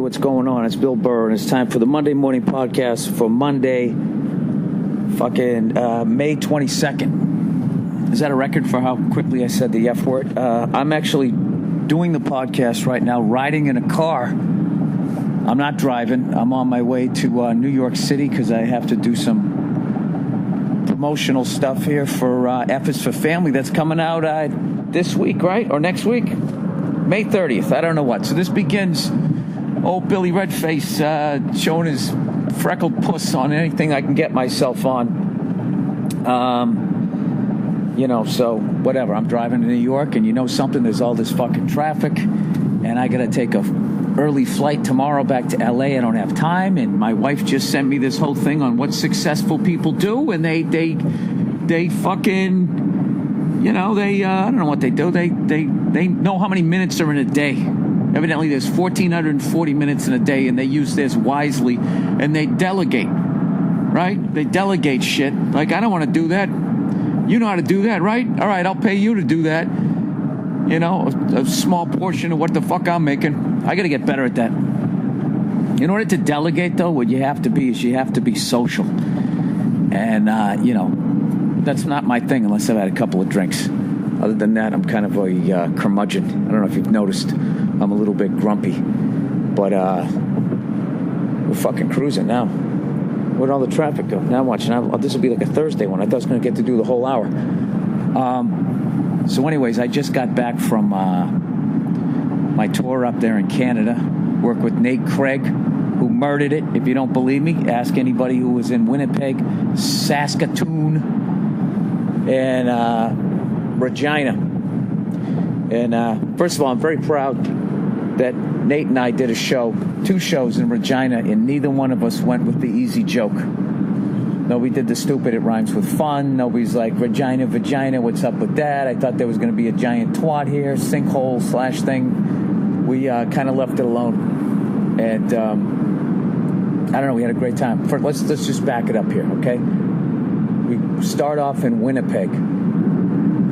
what's going on? It's Bill Burr, and it's time for the Monday Morning Podcast for Monday, May 22nd. Is that a record for how quickly I said the F word? I'm actually doing the podcast right now, riding in a car. I'm not driving. I'm on my way to New York City because I have to do some promotional stuff here for Efforts for Family that's coming out this week, right? Or next week? May 30th. I don't know what. So this begins old Billy Redface showing his freckled puss on anything I can get myself on. So whatever. I'm driving to New York, and you know something? There's all this fucking traffic, and I got to take a early flight tomorrow back to LA. I don't have time, and my wife just sent me this whole thing on what successful people do, and they fucking... I don't know what they do. They know how many minutes are in a day. Evidently, there's 1,440 minutes in a day, and they use theirs wisely, and they delegate, right? They delegate shit. Like, I don't want to do that. You know how to do that, right? All right, I'll pay you to do that. A small portion of what the fuck I'm making. I got to get better at that. In order to delegate, though, what you have to be is you have to be social. And, that's not my thing unless I've had a couple of drinks. Other than that, I'm kind of a curmudgeon. I don't know if you've noticed. I'm a little bit grumpy. But we're fucking cruising now. Where'd all the traffic go? Now I'm watching. This will be like a Thursday one. I thought I was going to get to do the whole hour. So anyways, I just got back from my tour up there in Canada. Worked with Nate Craig, who murdered it. If you don't believe me, ask anybody who was in Winnipeg, Saskatoon, and Regina. And first of all, I'm very proud that Nate and I did two shows in Regina, and neither one of us went with the easy joke. Nobody did the stupid, it rhymes with fun. Nobody's like, Regina, vagina, what's up with that? I thought there was going to be a giant twat here, sinkhole / thing. We kind of left it alone. And I don't know, we had a great time. Let's just back it up here, okay? We start off in Winnipeg.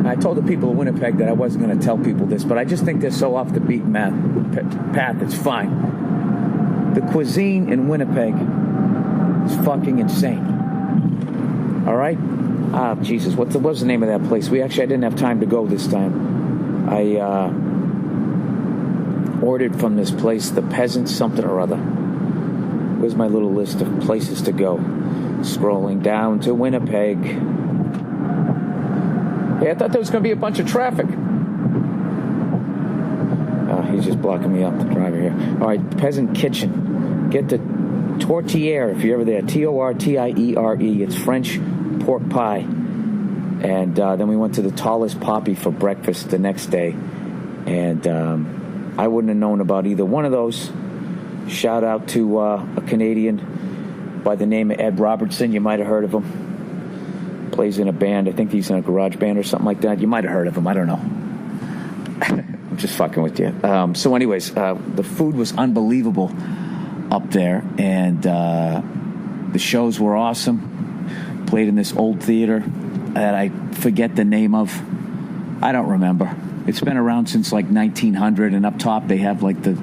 I told the people of Winnipeg that I wasn't going to tell people this, but I just think they're so off the beaten path. It's fine. The cuisine in Winnipeg is fucking insane. All right? Jesus, what was the name of that place? I didn't have time to go this time. I ordered from this place, the Peasant something or other. Where's my little list of places to go? Scrolling down to Winnipeg. Hey, I thought there was going to be a bunch of traffic. Oh, he's just blocking me up, the driver here. All right, Peasant Kitchen. Get the tourtière if you're ever there. Tortiere. It's French pork pie. And then we went to the Tallest Poppy for breakfast the next day. And I wouldn't have known about either one of those. Shout out to a Canadian by the name of Ed Robertson. You might have heard of him. Plays in a band. I think he's in a garage band or something like that. You might have heard of him. I don't know. I'm just fucking with you. So anyways, the food was unbelievable up there. And the shows were awesome. Played in this old theater that I forget the name of. I don't remember. It's been around since like 1900. And up top they have like the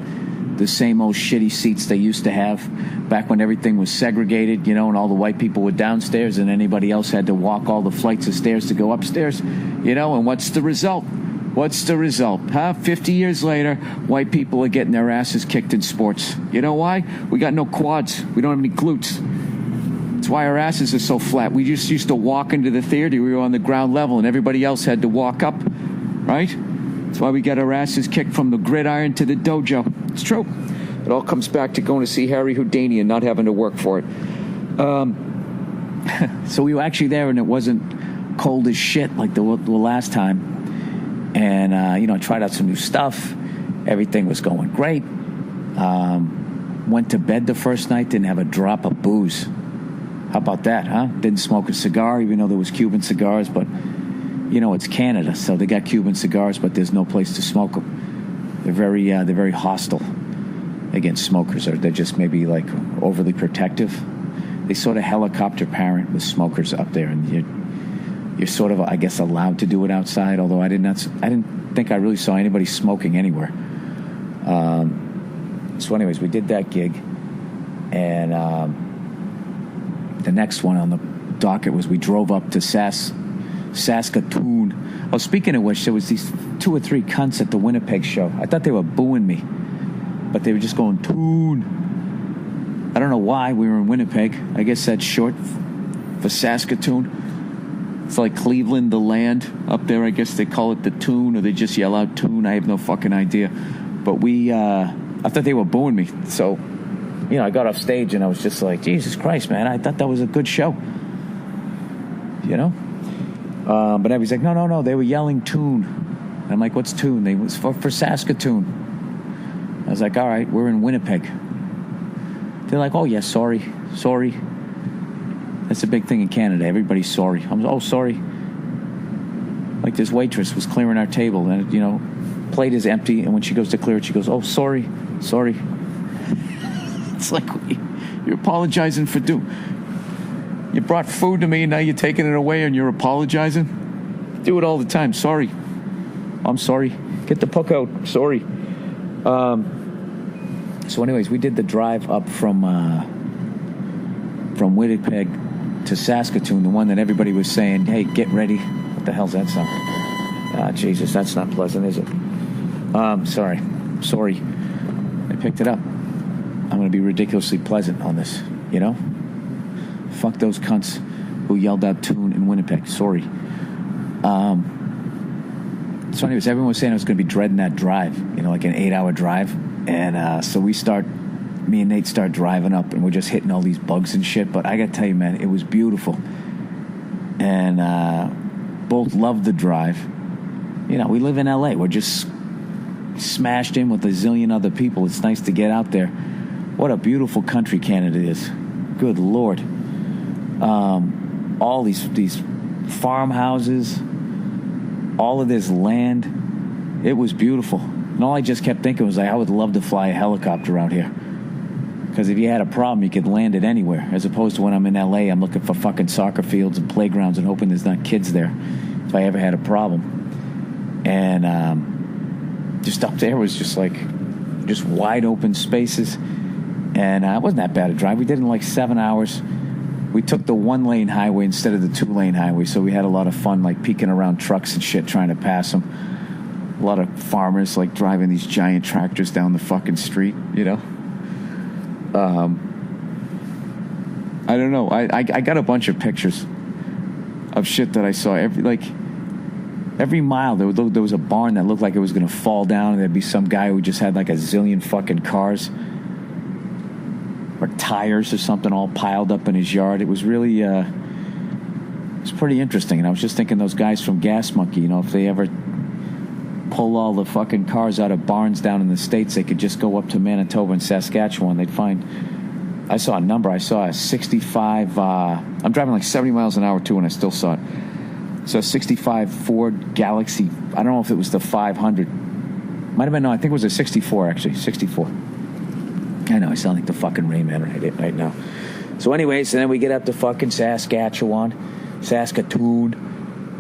same old shitty seats they used to have back when everything was segregated, and all the white people were downstairs and anybody else had to walk all the flights of stairs to go upstairs, and what's the result? What's the result? 50 years later, white people are getting their asses kicked in sports. You know why? We got no quads. We don't have any glutes. That's why our asses are so flat. We just used to walk into the theater. We were on the ground level and everybody else had to walk up, right? That's why we got our asses kicked from the gridiron to the dojo. It's true. It all comes back to going to see Harry Houdini and not having to work for it. So we were actually there, and it wasn't cold as shit like the last time. And, I tried out some new stuff. Everything was going great. Went to bed the first night, didn't have a drop of booze. How about that, huh? Didn't smoke a cigar, even though there was Cuban cigars, but... it's Canada, so they got Cuban cigars, but there's no place to smoke them. They're very hostile against smokers, or they're just maybe like overly protective. They sort of helicopter parent with smokers up there, and you're sort of, I guess, allowed to do it outside. Although I didn't think I really saw anybody smoking anywhere. So anyways, we did that gig. And the next one on the docket was we drove up to Saskatoon. Oh, speaking of which, there was these 2 or 3 cunts at the Winnipeg show. I thought they were booing me, but they were just going, Toon. I don't know why. We were in Winnipeg. I guess that's short for Saskatoon. It's like Cleveland, the land up there. I guess they call it the Toon, or they just yell out Toon. I have no fucking idea. But I thought they were booing me. So, I got off stage and I was just like, Jesus Christ, man. I thought that was a good show. But everybody's like, no. They were yelling Toon. And I'm like, what's Toon? They was for Saskatoon. I was like, all right, we're in Winnipeg. They're like, oh, yeah, sorry. That's a big thing in Canada. Everybody's sorry. Sorry. Like this waitress was clearing our table, and plate is empty, and when she goes to clear it, she goes, oh, sorry. It's like, you're apologizing for you brought food to me, and now you're taking it away, and you're apologizing? Do it all the time. Sorry. I'm sorry. Get the puck out. Sorry. So anyways, we did the drive up from Winnipeg to Saskatoon, the one that everybody was saying, hey, get ready. What the hell's that sound? Jesus, that's not pleasant, is it? Sorry. I picked it up. I'm going to be ridiculously pleasant on this, Fuck those cunts who yelled out Toon in Winnipeg. Sorry. So anyways, everyone was saying I was going to be dreading that drive, like an 8-hour drive. And so me and Nate start driving up, and we're just hitting all these bugs and shit. But I got to tell you, man, it was beautiful. And both loved the drive. We live in L.A. We're just smashed in with a zillion other people. It's nice to get out there. What a beautiful country Canada is. Good Lord. All these farmhouses, all of this land. It was beautiful. And all I just kept thinking was, I would love to fly a helicopter out here. Because if you had a problem, you could land it anywhere. As opposed to when I'm in L.A., I'm looking for fucking soccer fields and playgrounds and hoping there's not kids there if I ever had a problem. And just up there was just wide open spaces. And it wasn't that bad a drive. We did it in like 7 hours. We took the 1-lane highway instead of the 2-lane highway, so we had a lot of fun, like peeking around trucks and shit, trying to pass them. A lot of farmers, like, driving these giant tractors down the fucking street, I don't know. I got a bunch of pictures of shit that I saw. Every mile, there was a barn that looked like it was going to fall down, and there'd be some guy who just had, like, a zillion fucking cars or tires or something all piled up in his yard. It was really, it's pretty interesting. And I was just thinking those guys from Gas Monkey, if they ever pull all the fucking cars out of barns down in the States, they could just go up to Manitoba and Saskatchewan. They'd find, I saw a number. I saw a 65, I'm driving like 70 miles an hour too, and I still saw it. So a 65 Ford Galaxy, I don't know if it was the 500. Might have been, no, I think it was a 64 actually, 64. I know, I sound like the fucking Rain Man right now. So anyways, and then we get up to fucking Saskatoon,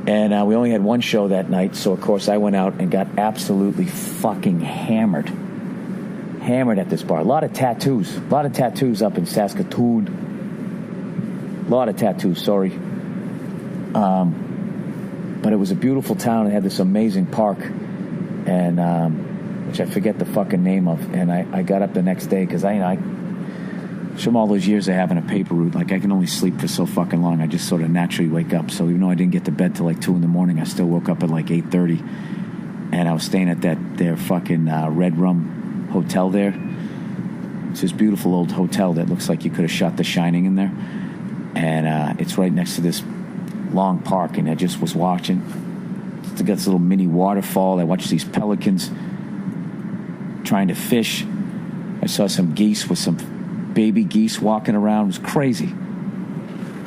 and we only had one show that night, so of course I went out and got absolutely fucking hammered at this bar. A lot of tattoos up in Saskatoon. A lot of tattoos, sorry. But it was a beautiful town. It had this amazing park, and which I forget the fucking name of. And I got up the next day because I from all those years of having a paper route, like I can only sleep for so fucking long. I just sort of naturally wake up. So even though I didn't get to bed till like 2 a.m, I still woke up at like 8:30, and I was staying at their fucking Red Rum hotel there. It's this beautiful old hotel that looks like you could have shot The Shining in there, and it's right next to this long park. And I just was watching. It's got this little mini waterfall. I watched these pelicans trying to fish. I saw some geese with some baby geese walking around. It was crazy.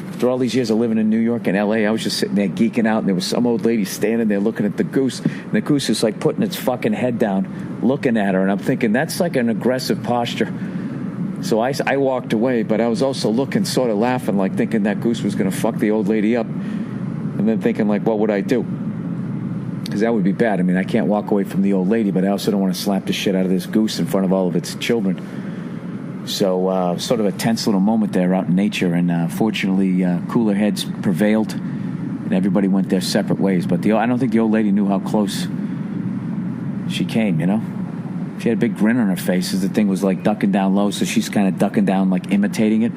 After all these years of living in New York and LA, I was just sitting there geeking out, and there was some old lady standing there looking at the goose, and the goose is like putting its fucking head down looking at her, and I'm thinking that's like an aggressive posture. So I walked away, but I was also looking, sort of laughing, like thinking that goose was going to fuck the old lady up, and then thinking like, what would I do? because that would be bad. I mean, I can't walk away from the old lady, but I also don't want to slap the shit out of this goose in front of all of its children. So sort of a tense little moment there out in nature, and fortunately cooler heads prevailed, and everybody went their separate ways. But I don't think the old lady knew how close she came, you know? She had a big grin on her face as the thing was like ducking down low, so she's kind of ducking down, like imitating it.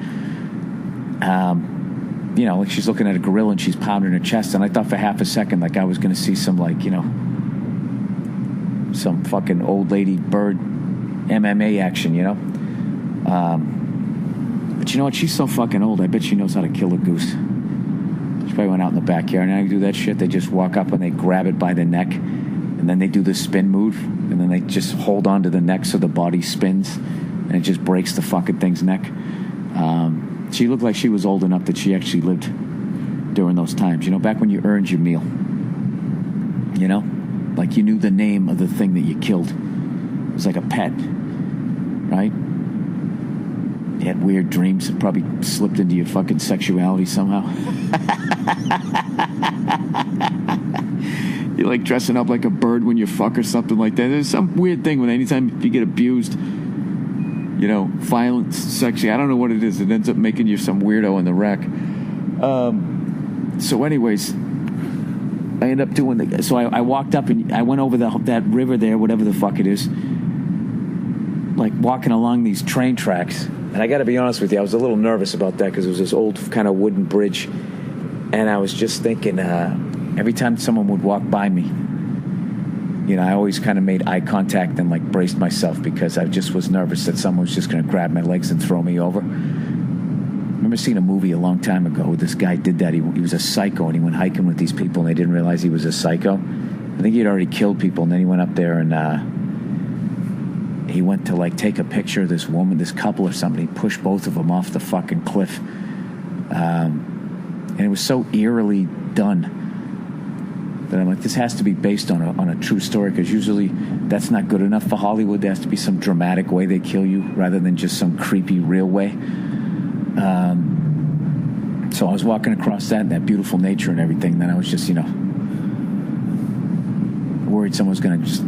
You know, like she's looking at a gorilla and she's pounding her chest, and I thought for half a second like I was going to see some, like, you know, some fucking old lady bird MMA action, you know? But you know what? She's so fucking old, I bet she knows how to kill a goose. She probably went out in the backyard, and I do that shit. They just walk up and they grab it by the neck, and then they do the spin move, and then they just hold on to the neck so the body spins, and it just breaks the fucking thing's neck. She looked like she was old enough that she actually lived during those times. You know, back when you earned your meal. You know? Like you knew the name of the thing that you killed. It was like a pet. Right? You had weird dreams that probably slipped into your fucking sexuality somehow. You're like dressing up like a bird when you fuck or something like that. There's some weird thing when anytime you get abused, you know, violence, sexually, I don't know what it is. It ends up making you some weirdo in the wreck. So anyways, I end up doing so I walked up and I went over that river there, whatever the fuck it is, like walking along these train tracks. And I got to be honest with you, I was a little nervous about that because it was this old kind of wooden bridge. And I was just thinking, every time someone would walk by me, you know, I always kind of made eye contact and like braced myself because I just was nervous that someone was just going to grab my legs and throw me over. I remember seeing a movie a long time ago where this guy did that. He was a psycho, and he went hiking with these people, and they didn't realize he was a psycho. I think he had already killed people, and then he went up there and he went to like take a picture of this woman, this couple or something. He pushed both of them off the fucking cliff. And it was so eerily done that I'm like, this has to be based on a true story, because usually that's not good enough for Hollywood. There has to be some dramatic way they kill you rather than just some creepy real way. So I was walking across that beautiful nature and everything, and then I was just, you know, worried someone was going to just,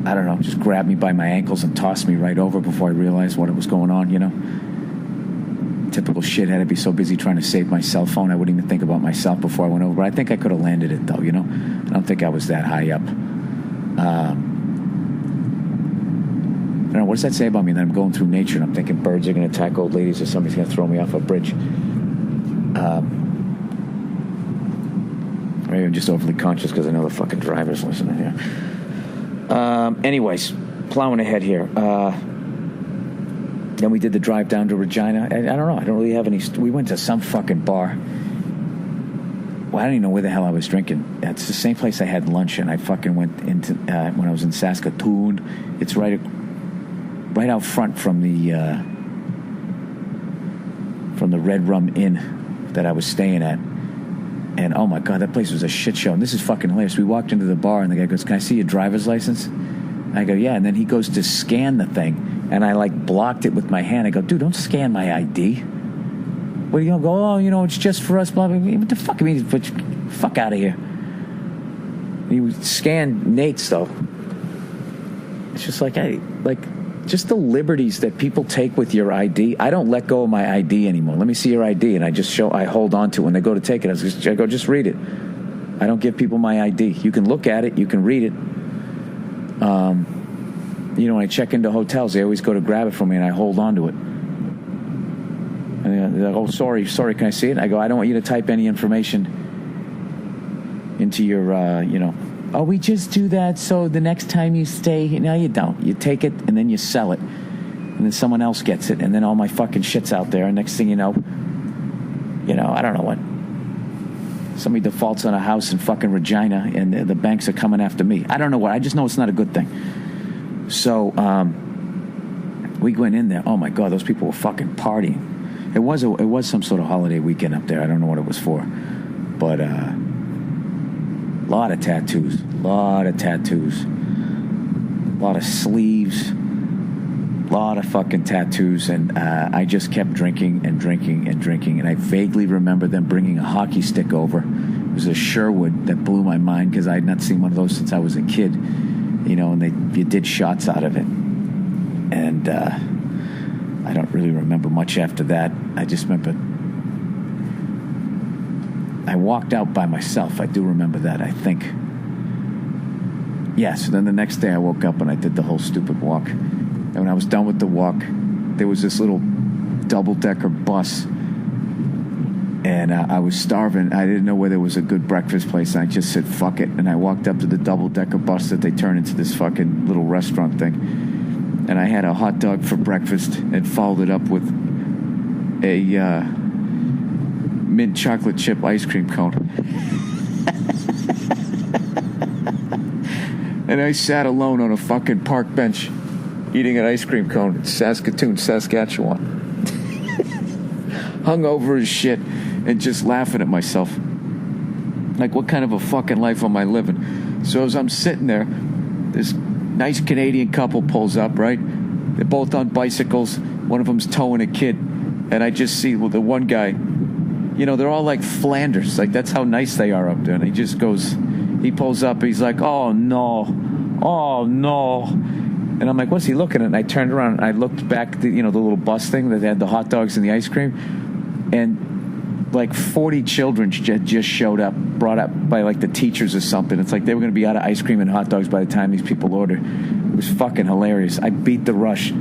I don't know, just grab me by my ankles and toss me right over before I realized what was going on, you know. Typical shithead. I'd be so busy trying to save my cell phone, I wouldn't even think about myself before I went over. But I think I could have landed it, though, you know. I don't think I was that high up. I don't know, what does that say about me? That I'm going through nature and I'm thinking birds are going to attack old ladies or somebody's going to throw me off a bridge. Maybe I'm just overly conscious because I know the fucking driver's listening here. Anyways, plowing ahead here. Then we did the drive down to Regina. I don't know. I don't really have any. We went to some fucking bar. Well, I don't even know where the hell I was drinking. It's the same place I had lunch, and I fucking went into when I was in Saskatoon. It's right out front from the Red Rum Inn that I was staying at. And oh my God, that place was a shit show. And this is fucking hilarious. We walked into the bar, and the guy goes, "Can I see your driver's license?" I go, "Yeah." And then he goes to scan the thing, and I like blocked it with my hand. I go, "Dude, don't scan my ID." Well, you don't go, "Oh, you know, it's just for us." Blah blah blah. What the fuck? I mean, fuck out of here. He scanned Nate's though. It's just like, hey, like, just the liberties that people take with your ID. I don't let go of my ID anymore. Let me see your ID, and I hold on to it when they go to take it. I go, just read it. I don't give people my ID. You can look at it, you can read it. You know, when I check into hotels, they always go to grab it from me, and I hold on to it. And they're like, "Oh, sorry, can I see it?" I go, "I don't want you to type any information into your, you know." "Oh, we just do that so the next time you stay." No, you don't. You take it, and then you sell it. And then someone else gets it, and then all my fucking shit's out there. And next thing you know, I don't know what. Somebody defaults on a house in fucking Regina, and the banks are coming after me. I don't know what. I just know it's not a good thing. So we went in there. Oh my God, those people were fucking partying. It was some sort of holiday weekend up there. I don't know what it was for, but a lot of tattoos, a lot of sleeves, a lot of fucking tattoos, and I just kept drinking, and I vaguely remember them bringing a hockey stick over. It was a Sherwood that blew my mind because I had not seen one of those since I was a kid. You know, and you did shots out of it. And I don't really remember much after that. I just remember I walked out by myself. I do remember that, I think. Yeah, so then the next day I woke up and I did the whole stupid walk. And when I was done with the walk, there was this little double-decker bus. And I was starving. I didn't know where there was a good breakfast place. And I just said, fuck it. And I walked up to the double-decker bus that they turn into this fucking little restaurant thing. And I had a hot dog for breakfast and followed it up with a mint chocolate chip ice cream cone. And I sat alone on a fucking park bench eating an ice cream cone in Saskatoon, Saskatchewan. Hungover as shit and just laughing at myself. Like, what kind of a fucking life am I living? So as I'm sitting there, this nice Canadian couple pulls up, right? They're both on bicycles. One of them's towing a kid. And I just see, well, the one guy, you know, they're all like Flanders. Like, that's how nice they are up there. And he just goes, he pulls up. He's like, oh, no. And I'm like, what's he looking at? And I turned around and I looked back at the little bus thing that had the hot dogs and the ice cream. And like 40 children just showed up, brought up by like the teachers or something. It's like they were going to be out of ice cream and hot dogs by the time these people ordered. It was fucking hilarious. I beat the rush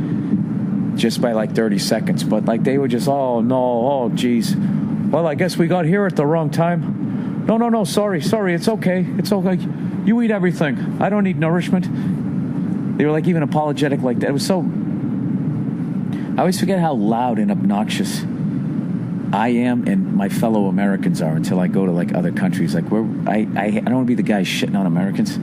just by like 30 seconds. But like they were just, oh, geez. Well, I guess we got here at the wrong time. No, sorry, it's okay. It's okay. You eat everything. I don't need nourishment. They were like even apologetic like that. It was so... I always forget how loud and obnoxious I am and my fellow Americans are until I go to like other countries. Like I don't want to be the guy shitting on Americans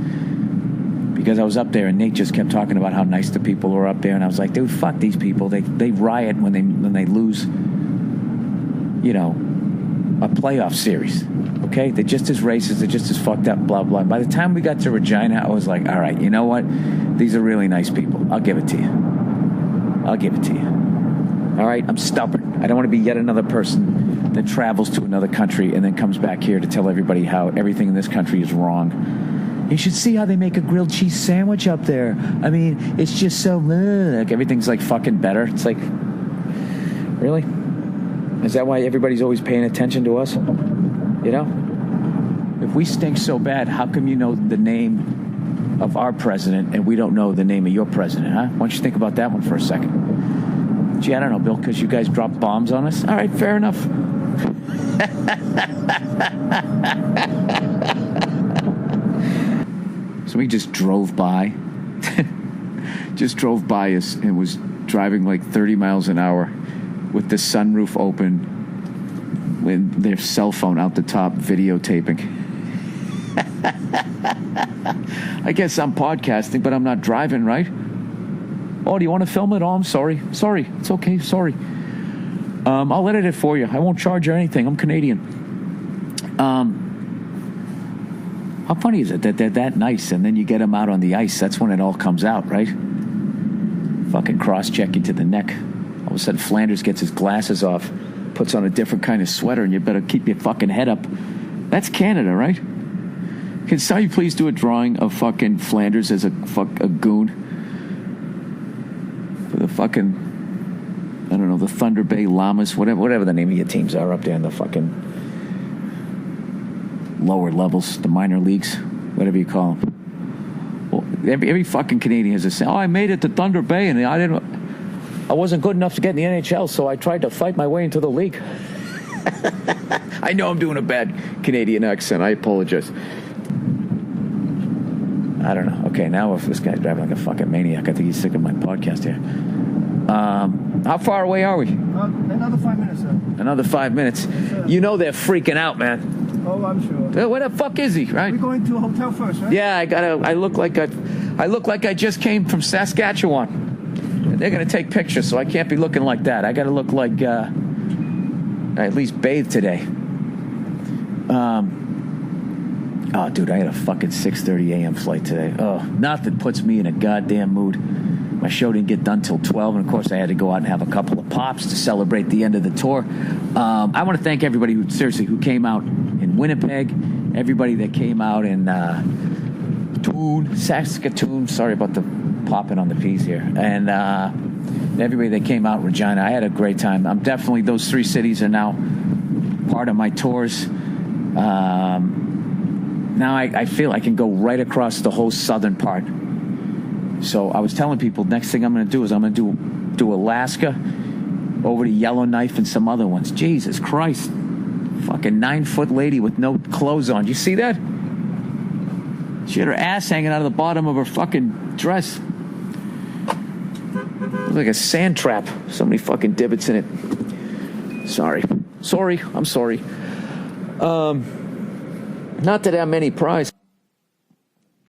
because I was up there and Nate just kept talking about how nice the people were up there, and I was like, dude, fuck these people. They riot when they lose, a playoff series. Okay, they're just as racist, they're just as fucked up, blah blah. By the time we got to Regina, I was like, all right, you know what? These are really nice people. I'll give it to you. All right, I'm stubborn. I don't want to be yet another person that travels to another country and then comes back here to tell everybody how everything in this country is wrong. You should see how they make a grilled cheese sandwich up there. I mean, it's just so... like everything's like fucking better. It's like, really? Is that why everybody's always paying attention to us? If we stink so bad, how come you know the name of our president and we don't know the name of your president, huh? Why don't you think about that one for a second? Gee, I don't know, Bill, because you guys dropped bombs on us? All right, fair enough. So we just drove by. Us and was driving like 30 miles an hour with the sunroof open with their cell phone out the top videotaping. I guess I'm podcasting, but I'm not driving, right? Oh, do you want to film it? Oh, I'm sorry. It's okay. Sorry. I'll edit it for you. I won't charge you anything. I'm Canadian. How funny is it that they're that nice and then you get them out on the ice? That's when it all comes out, right? Fucking cross-check you to the neck. All of a sudden, Flanders gets his glasses off, puts on a different kind of sweater, and you better keep your fucking head up. That's Canada, right? Can somebody please do a drawing of fucking Flanders as a goon? For the fucking, I don't know, the Thunder Bay Llamas, whatever the name of your teams are up there in the fucking lower levels, the minor leagues, whatever you call them. Well, every fucking Canadian has a say, I made it to Thunder Bay and I wasn't good enough to get in the NHL, so I tried to fight my way into the league. I know I'm doing a bad Canadian accent. I apologize. I don't know. Okay, now if this guy's driving like a fucking maniac, I think he's sick of my podcast here. How far away are we? Another 5 minutes, sir. Another 5 minutes. Yes, you know they're freaking out, man. Oh, I'm sure. Where the fuck is he? Right? We're going to a hotel first, right? Yeah, I look like I just came from Saskatchewan. They're gonna take pictures, so I can't be looking like that. I gotta look like I at least bathe today. Oh, dude, I had a fucking 6:30 a.m. flight today. Oh, nothing puts me in a goddamn mood. My show didn't get done till 12, and of course I had to go out and have a couple of pops to celebrate the end of the tour. I want to thank everybody who came out in Winnipeg everybody that came out in Saskatoon. Sorry about the popping on the P's here. And everybody that came out, Regina. I had a great time. I'm definitely, those 3 cities are now part of my tours. Now I feel I can go right across the whole southern part. So I was telling people, next thing I'm going to do is I'm going to do Alaska, over to Yellowknife, and some other ones. Jesus Christ. Fucking 9-foot lady with no clothes on. You see that? She had her ass hanging out of the bottom of her fucking dress. Looks like a sand trap. So many fucking divots in it. Sorry. I'm sorry. Not that I have many prizes.